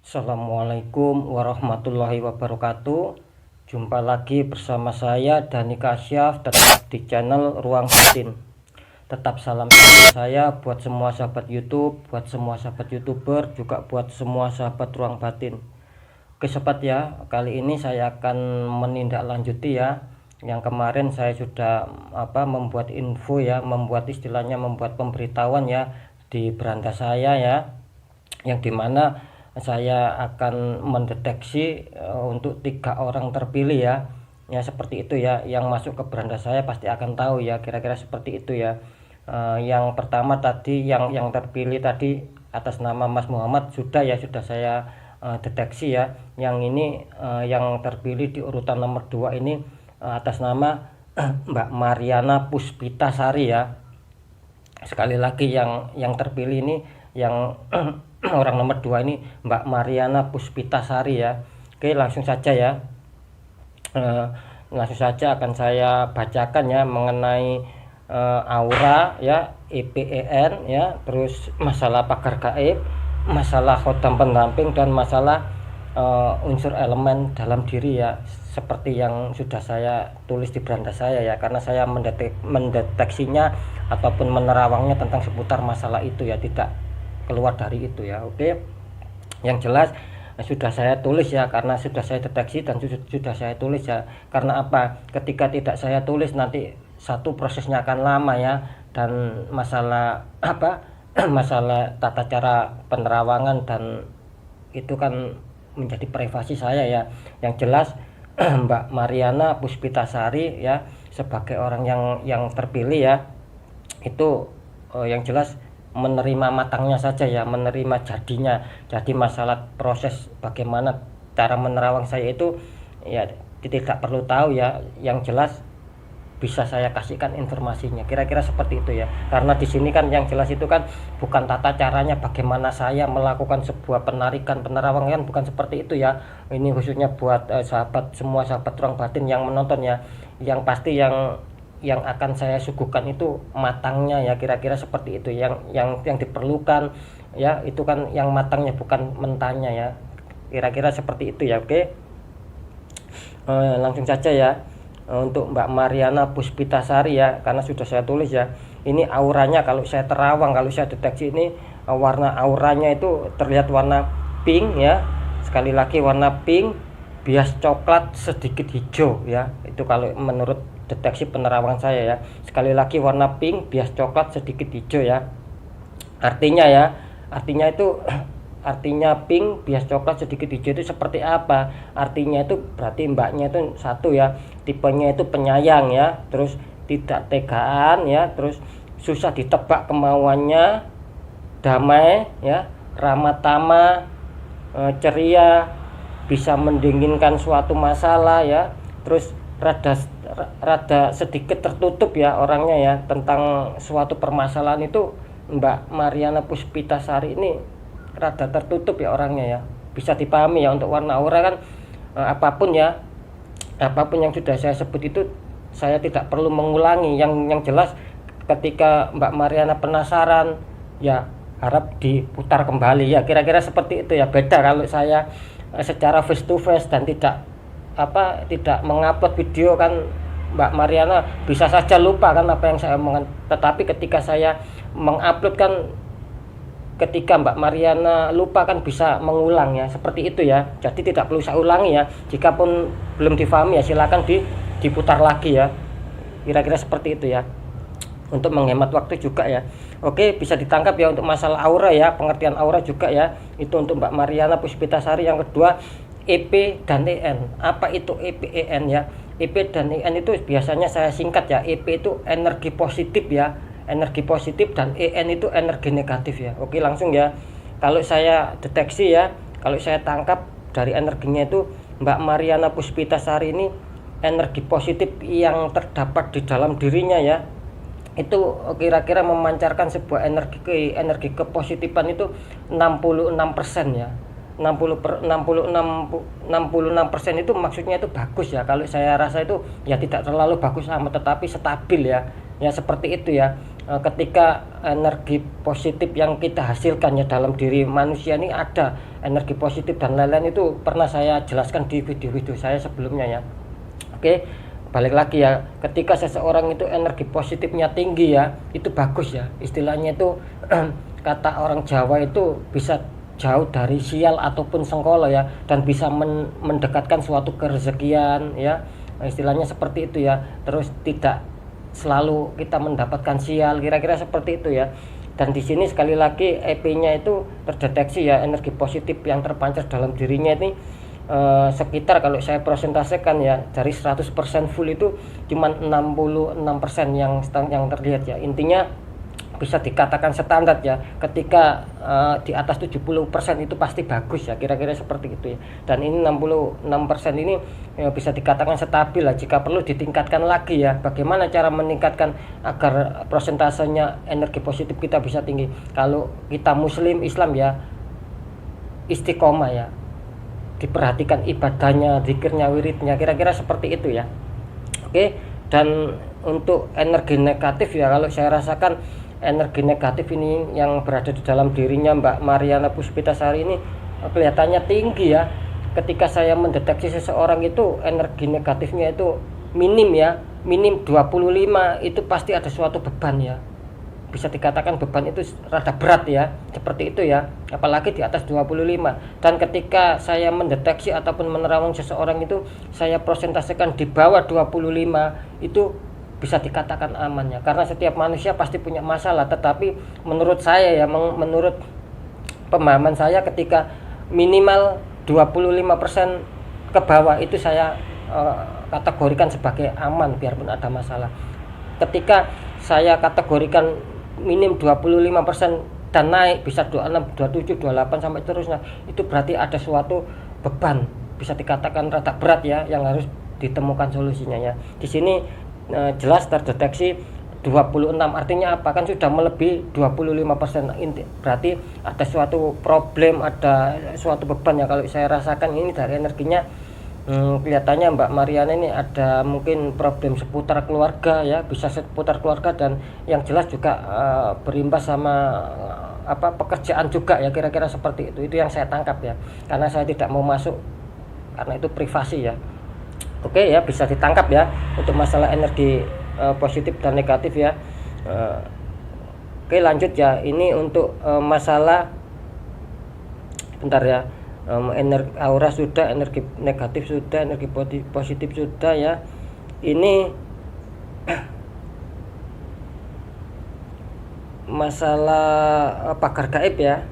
Assalamualaikum warahmatullahi wabarakatuh. Jumpa lagi bersama saya Dani Kasyaf tetap di channel Ruang Batin. Tetap salam saya buat semua sahabat YouTube, buat semua sahabat YouTuber, juga buat semua sahabat Ruang Batin. Oke sobat ya, kali ini saya akan menindaklanjuti ya. Yang kemarin saya sudah membuat info ya, membuat pemberitahuan ya di beranda saya ya, yang dimana saya akan mendeteksi untuk 3 orang terpilih ya seperti itu ya, yang masuk ke beranda saya pasti akan tahu ya, kira-kira seperti itu ya. Yang pertama tadi yang terpilih tadi atas nama Mas Muhammad sudah saya deteksi ya. Yang ini yang terpilih di urutan nomor 2 ini atas nama Mbak Mariana Puspitasari ya. Sekali lagi yang terpilih ini yang orang nomor 2 ini Mbak Mariana Puspitasari ya. Oke, langsung saja ya. Langsung saja akan saya bacakan ya mengenai aura ya, EPEN ya, terus masalah pagar gaib, masalah khodam pendamping, dan masalah unsur elemen dalam diri ya, seperti yang sudah saya tulis di beranda saya ya, karena saya mendeteksinya ataupun menerawangnya tentang seputar masalah itu ya, tidak keluar dari itu ya. Oke, yang jelas sudah saya tulis ya, karena sudah saya deteksi dan sudah saya tulis ya. Karena apa? Ketika tidak saya tulis nanti satu prosesnya akan lama ya, dan masalah masalah tata cara penerawangan dan itu kan menjadi privasi saya ya. Yang jelas Mbak Mariana Puspitasari ya, sebagai orang yang terpilih ya, itu yang jelas menerima matangnya saja ya, menerima jadinya. Jadi masalah proses bagaimana cara menerawang saya itu ya tidak perlu tahu ya, yang jelas bisa saya kasihkan informasinya, kira-kira seperti itu ya. Karena di sini kan yang jelas itu kan bukan tata caranya bagaimana saya melakukan sebuah penerawangan, bukan seperti itu ya. Ini khususnya buat semua sahabat Ruang Batin yang menonton ya, yang pasti yang akan saya suguhkan itu matangnya ya, kira-kira seperti itu yang diperlukan ya, itu kan yang matangnya bukan mentahnya ya, kira-kira seperti itu ya. Oke, langsung saja ya. Untuk Mbak Mariana Puspitasari ya, karena sudah saya tulis ya, ini auranya kalau saya terawang, kalau saya deteksi ini warna auranya itu terlihat warna pink ya, sekali lagi warna pink bias coklat sedikit hijau ya, itu kalau menurut deteksi penerawangan saya ya. Sekali lagi warna pink bias coklat sedikit hijau ya, artinya pink bias coklat sedikit hijau itu seperti apa? Artinya itu berarti mbaknya itu satu ya, tipenya itu penyayang ya, terus tidak tegaan ya, terus susah ditebak kemauannya, damai ya, ramah tamah, ceria, bisa mendinginkan suatu masalah ya, terus rada sedikit tertutup ya orangnya ya, tentang suatu permasalahan itu Mbak Mariana Puspitasari ini rada tertutup ya orangnya ya, bisa dipahami ya. Untuk warna aura kan apapun yang sudah saya sebut itu saya tidak perlu mengulangi. Yang jelas ketika Mbak Mariana penasaran ya, harap diputar kembali ya, kira-kira seperti itu ya. Beda kalau saya secara face to face dan tidak mengupload video kan, Mbak Mariana bisa saja lupa kan apa yang saya omongkan. Tetapi ketika saya mengupload kan, ketika Mbak Mariana lupa kan bisa mengulang ya, seperti itu ya. Jadi tidak perlu saya ulangi ya, jikapun belum difahami ya silakan diputar lagi ya, kira-kira seperti itu ya, untuk menghemat waktu juga ya. Oke, bisa ditangkap ya untuk masalah aura ya, pengertian aura juga ya, itu untuk Mbak Mariana Puspitasari. Yang kedua, EP dan EN. Apa itu EPEN ya? EP dan EN itu biasanya saya singkat ya. EP itu energi positif ya, energi positif, dan EN itu energi negatif ya. Oke, langsung ya. Kalau saya deteksi ya, kalau saya tangkap dari energinya itu, Mbak Mariana Puspitasari ini energi positif yang terdapat di dalam dirinya ya, itu kira-kira memancarkan sebuah energi kepositifan itu 66% ya. 66% itu maksudnya itu bagus ya. Kalau saya rasa itu ya tidak terlalu bagus amat, tetapi stabil ya, seperti itu ya. Ketika energi positif yang kita hasilkan ya dalam diri manusia ini, ada energi positif dan lain-lain, itu pernah saya jelaskan di video-video saya sebelumnya ya. Oke, balik lagi ya, ketika seseorang itu energi positifnya tinggi ya, itu bagus ya, istilahnya itu kata orang Jawa itu bisa jauh dari sial ataupun sengkolo ya, dan bisa mendekatkan suatu kerezekian ya, istilahnya seperti itu ya. Terus tidak selalu kita mendapatkan sial, kira-kira seperti itu ya. Dan di sini sekali lagi EP-nya itu terdeteksi ya, energi positif yang terpancar dalam dirinya ini sekitar, kalau saya presentasekan ya, dari 100% full itu cuma 66% yang terlihat ya. Intinya bisa dikatakan standar ya, ketika di atas 70% itu pasti bagus ya, kira-kira seperti itu ya. Dan ini 66% ini bisa dikatakan stabil lah, jika perlu ditingkatkan lagi ya. Bagaimana cara meningkatkan agar persentasenya energi positif kita bisa tinggi? Kalau kita muslim Islam ya, istiqomah ya, diperhatikan ibadahnya, zikirnya, wiridnya, kira-kira seperti itu ya. Oke, dan untuk energi negatif ya, kalau saya rasakan energi negatif ini yang berada di dalam dirinya Mbak Mariana Puspitasari ini kelihatannya tinggi ya. Ketika saya mendeteksi seseorang itu energi negatifnya itu minim ya, minim 25, itu pasti ada suatu beban ya. Bisa dikatakan beban itu rada berat ya, seperti itu ya, apalagi di atas 25. Dan ketika saya mendeteksi ataupun menerawang seseorang itu, saya presentasikan di bawah 25, itu bisa dikatakan aman ya, karena setiap manusia pasti punya masalah. Tetapi menurut saya ya, menurut pemahaman saya, ketika minimal 25% ke bawah itu saya kategorikan sebagai aman biarpun ada masalah. Ketika saya kategorikan minim 25% dan naik bisa 26, 27, 28 sampai terusnya, itu berarti ada suatu beban, bisa dikatakan rada berat ya, yang harus ditemukan solusinya ya. Di sini jelas terdeteksi 26, artinya apa? Kan sudah melebihi 25%, berarti ada suatu problem, ada suatu beban ya. Kalau saya rasakan ini dari energinya, kelihatannya Mbak Mariana ini ada mungkin problem seputar keluarga ya, bisa seputar keluarga, dan yang jelas juga berimbas sama pekerjaan juga ya, kira-kira seperti itu yang saya tangkap ya, karena saya tidak mau masuk karena itu privasi ya. Oke ya, bisa ditangkap ya untuk masalah energi positif dan negatif ya. Oke, lanjut ya, ini untuk masalah bentar ya, energi aura sudah, energi negatif sudah, energi positif sudah ya. Ini masalah pagar gaib ya.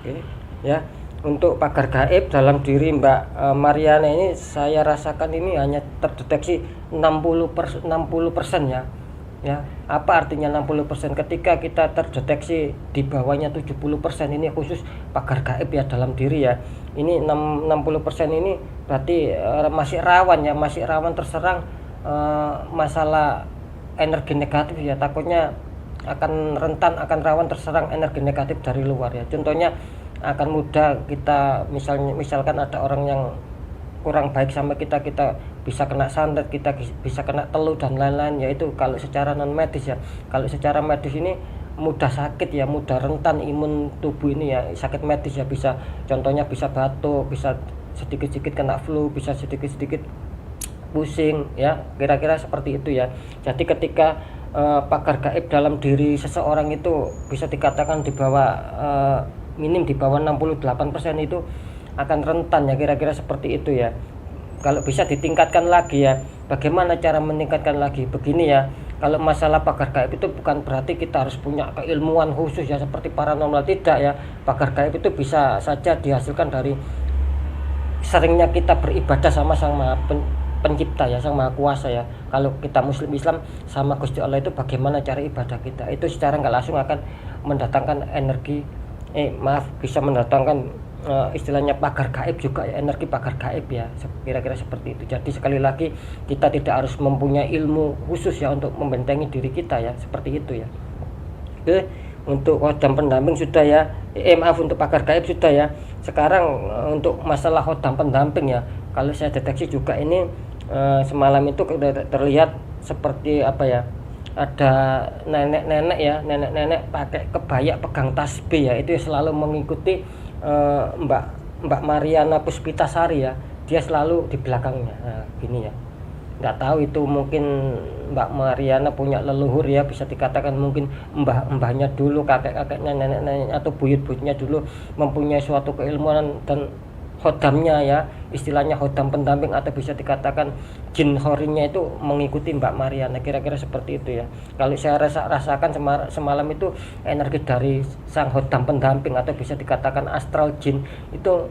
Oke ya, untuk pagar gaib dalam diri Mbak Mariana ini saya rasakan ini hanya terdeteksi 60% ya. Ya, apa artinya 60%? Ketika kita terdeteksi di bawahnya 70%, ini khusus pagar gaib ya dalam diri ya. Ini 60% ini berarti masih rawan ya, masih rawan terserang masalah energi negatif ya. Takutnya akan rentan, akan rawan terserang energi negatif dari luar ya. Contohnya akan mudah kita misalkan ada orang yang kurang baik sama kita bisa kena santet, kita bisa kena teluh dan lain-lain ya. Itu kalau secara non medis ya. Kalau secara medis ini mudah sakit ya, mudah rentan imun tubuh ini ya, sakit medis ya, bisa contohnya bisa batuk, bisa sedikit-sedikit kena flu, bisa sedikit-sedikit pusing ya, kira-kira seperti itu ya. Jadi ketika pagar gaib dalam diri seseorang itu bisa dikatakan di bawah minim di bawah 68% itu akan rentan ya, kira-kira seperti itu ya. Kalau bisa ditingkatkan lagi ya, bagaimana cara meningkatkan lagi? Begini ya, kalau masalah pagar gaib itu bukan berarti kita harus punya keilmuan khusus ya seperti paranormal, tidak ya. Pagar gaib itu bisa saja dihasilkan dari seringnya kita beribadah sama Sang Maha Pencipta ya, Sang Maha Kuasa ya. Kalau kita muslim Islam sama Gusti Allah, itu bagaimana cara ibadah kita, itu secara nggak langsung akan mendatangkan energi bisa mendatangkan istilahnya pagar gaib juga ya, energi pagar gaib ya, kira-kira seperti itu. Jadi sekali lagi, kita tidak harus mempunyai ilmu khusus ya untuk membentengi diri kita ya, seperti itu ya. Oke, untuk khodam pendamping sudah ya, maaf, untuk pagar gaib sudah ya. Sekarang untuk masalah khodam pendamping ya, kalau saya deteksi juga ini semalam itu terlihat seperti apa ya, ada nenek-nenek ya, nenek-nenek pakai kebaya pegang tasbih ya, itu selalu mengikuti Mbak Mariana Puspitasari ya, dia selalu di belakangnya. Nah, gini ya, nggak tahu itu mungkin Mbak Mariana punya leluhur ya, bisa dikatakan mungkin mbahnya dulu, kakek-kakeknya, nenek-neneknya atau buyut-buyutnya dulu mempunyai suatu keilmuan dan hodamnya ya, istilahnya hodam pendamping atau bisa dikatakan jin horinya itu mengikuti Mbak Mariana, kira-kira seperti itu ya. Kalau saya rasakan semalam itu energi dari sang hodam pendamping atau bisa dikatakan astral jin itu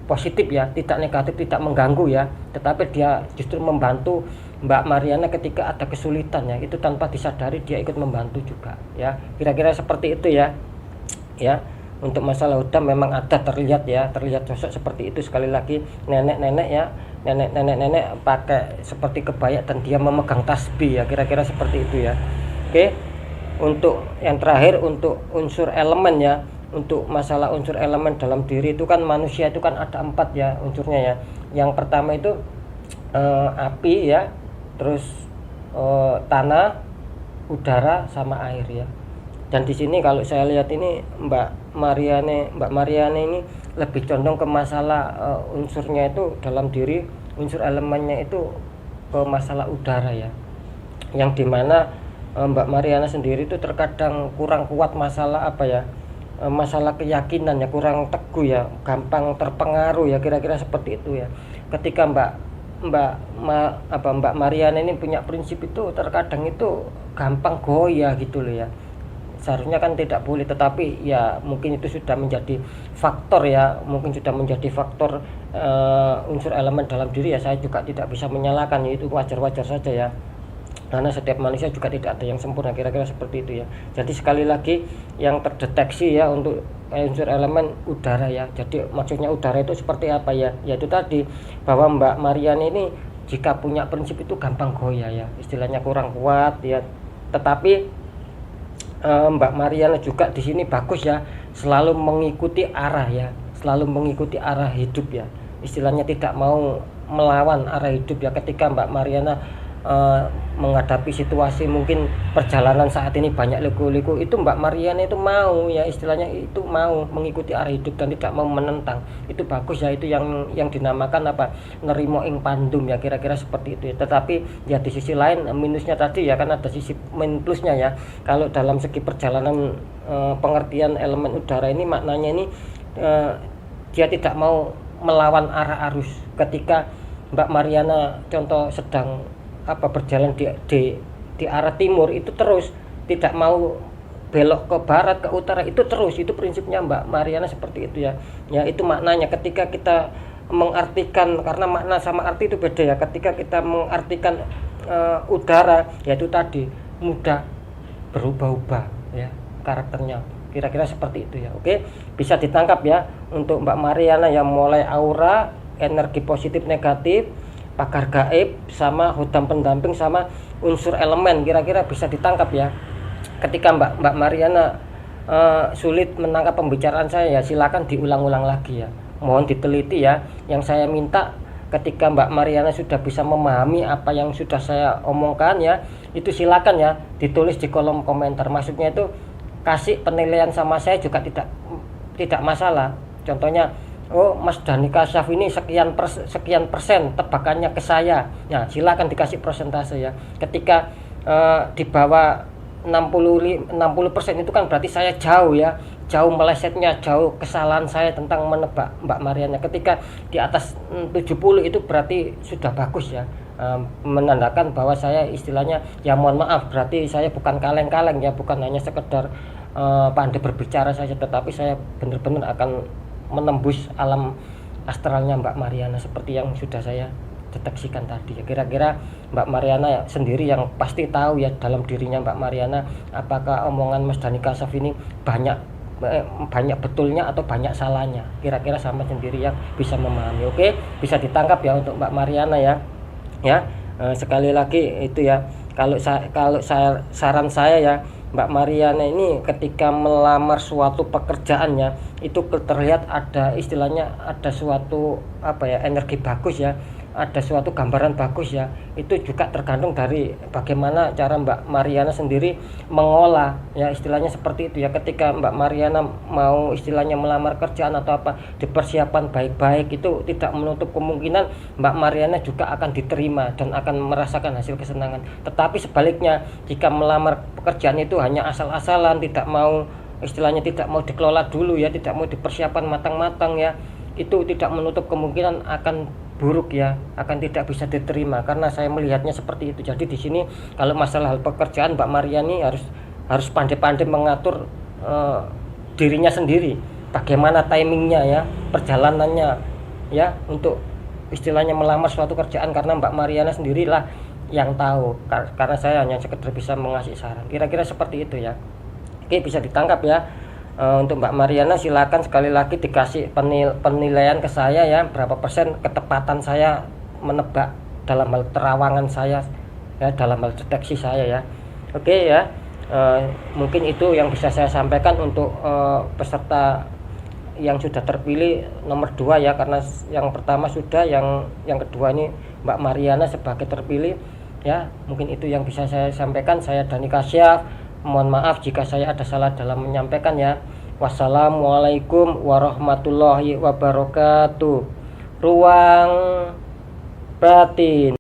positif ya, tidak negatif, tidak mengganggu ya, tetapi dia justru membantu Mbak Mariana ketika ada kesulitan ya, itu tanpa disadari dia ikut membantu juga ya, kira-kira seperti itu ya. Ya, untuk masalah hodam memang ada terlihat sosok seperti itu. Sekali lagi nenek-nenek ya, nenek pakai seperti kebaya dan dia memegang tasbih ya, kira-kira seperti itu ya. Oke, untuk yang terakhir untuk unsur elemen ya, untuk masalah unsur elemen dalam diri itu kan manusia itu kan ada 4 ya unsurnya ya. Yang pertama itu api ya, terus tanah, udara sama air ya. Dan di sini kalau saya lihat ini Mbak Mariana ini lebih condong ke masalah unsurnya itu dalam diri, unsur elemennya itu ke masalah udara ya, yang dimana Mbak Mariana sendiri itu terkadang kurang kuat masalah masalah keyakinan ya, kurang teguh ya, gampang terpengaruh ya, kira-kira seperti itu ya. Ketika Mbak Mariana ini punya prinsip itu terkadang itu gampang goyah gitu loh ya. Seharusnya kan tidak boleh, tetapi ya mungkin itu sudah menjadi faktor ya, mungkin sudah menjadi faktor unsur elemen dalam diri ya. Saya juga tidak bisa menyalahkan ya, itu wajar-wajar saja ya, karena setiap manusia juga tidak ada yang sempurna, kira-kira seperti itu ya. Jadi sekali lagi yang terdeteksi ya untuk unsur elemen udara ya. Jadi maksudnya udara itu seperti apa ya, yaitu tadi bahwa Mbak Mariana ini jika punya prinsip itu gampang goyah ya, istilahnya kurang kuat ya. Tetapi Mbak Mariana juga di sini bagus ya, selalu mengikuti arah ya, selalu mengikuti arah hidup ya, istilahnya tidak mau melawan arah hidup ya. Ketika Mbak Mariana menghadapi situasi mungkin perjalanan saat ini banyak liku-liku, itu Mbak Mariana itu mau ya, istilahnya itu mau mengikuti arah hidup dan tidak mau menentang. Itu bagus ya, itu yang dinamakan nerimo ing pandum ya, kira-kira seperti itu ya. Tetapi ya di sisi lain minusnya tadi ya, kan ada sisi min plusnya ya. Kalau dalam segi perjalanan pengertian elemen udara ini maknanya ini dia tidak mau melawan arah arus. Ketika Mbak Mariana contoh sedang berjalan di arah timur, itu terus tidak mau belok ke barat ke utara, itu terus, itu prinsipnya Mbak Mariana seperti itu ya. Ya itu maknanya ketika kita mengartikan, karena makna sama arti itu beda ya. Ketika kita mengartikan udara, yaitu tadi mudah berubah-ubah ya karakternya, kira-kira seperti itu ya. Oke, bisa ditangkap ya untuk Mbak Mariana yang mulai aura, energi positif negatif, pakar gaib, sama hodam pendamping, sama unsur elemen, kira-kira bisa ditangkap ya. Ketika Mbak Mariana sulit menangkap pembicaraan saya ya, silakan diulang-ulang lagi ya, mohon diteliti ya. Yang saya minta ketika Mbak Mariana sudah bisa memahami apa yang sudah saya omongkan ya, itu silakan ya ditulis di kolom komentar. Maksudnya itu kasih penilaian sama saya juga tidak masalah. Contohnya, oh Mas Dhani Kasyaf ini sekian persen tebakannya ke saya. Nah, silakan dikasih persentase ya. Ketika di bawah 60% itu kan berarti saya jauh ya, jauh melesetnya, jauh kesalahan saya tentang menebak Mbak Mariana. Ketika di atas 70 itu berarti sudah bagus ya, menandakan bahwa saya istilahnya ya mohon maaf, berarti saya bukan kaleng-kaleng ya, bukan hanya sekedar pandai berbicara saja, tetapi saya benar-benar akan menembus alam astralnya Mbak Mariana seperti yang sudah saya deteksikan tadi ya. Kira-kira Mbak Mariana sendiri yang pasti tahu ya dalam dirinya Mbak Mariana, apakah omongan Mas Dhani Kasyaf ini banyak betulnya atau banyak salahnya, kira-kira sama sendiri yang bisa memahami. Oke, bisa ditangkap ya untuk Mbak Mariana ya. Sekali lagi itu ya, kalau saran saya ya, Mbak Mariana ini ketika melamar suatu pekerjaannya itu terlihat ada istilahnya ada suatu energi bagus ya, ada suatu gambaran bagus ya, itu juga tergantung dari bagaimana cara Mbak Mariana sendiri mengolah ya, istilahnya seperti itu ya. Ketika Mbak Mariana mau istilahnya melamar kerjaan atau apa, dipersiapkan baik-baik, itu tidak menutup kemungkinan Mbak Mariana juga akan diterima dan akan merasakan hasil kesenangan. Tetapi sebaliknya, jika melamar pekerjaan itu hanya asal-asalan, tidak mau istilahnya tidak mau dikelola dulu ya, tidak mau dipersiapkan matang-matang ya, itu tidak menutup kemungkinan akan buruk ya, akan tidak bisa diterima, karena saya melihatnya seperti itu. Jadi di sini kalau masalah hal pekerjaan, Mbak Mariani harus pandai-pandai mengatur dirinya sendiri, bagaimana timingnya ya, perjalanannya ya, untuk istilahnya melamar suatu kerjaan, karena Mbak Mariana sendirilah yang tahu, karena saya hanya sekedar bisa mengasih saran. Kira-kira seperti itu ya. Oke, bisa ditangkap ya. Untuk Mbak Mariana silakan sekali lagi dikasih penilaian ke saya ya, berapa persen ketepatan saya menebak dalam hal terawangan saya ya, dalam hal deteksi saya ya. Oke ya, mungkin itu yang bisa saya sampaikan untuk peserta yang sudah terpilih nomor 2 ya, karena yang pertama sudah, yang kedua ini Mbak Mariana sebagai terpilih ya. Mungkin itu yang bisa saya sampaikan. Saya Dani Kasyaf, mohon maaf jika saya ada salah dalam menyampaikan ya. Wassalamualaikum warahmatullahi wabarakatuh. Ruang batin.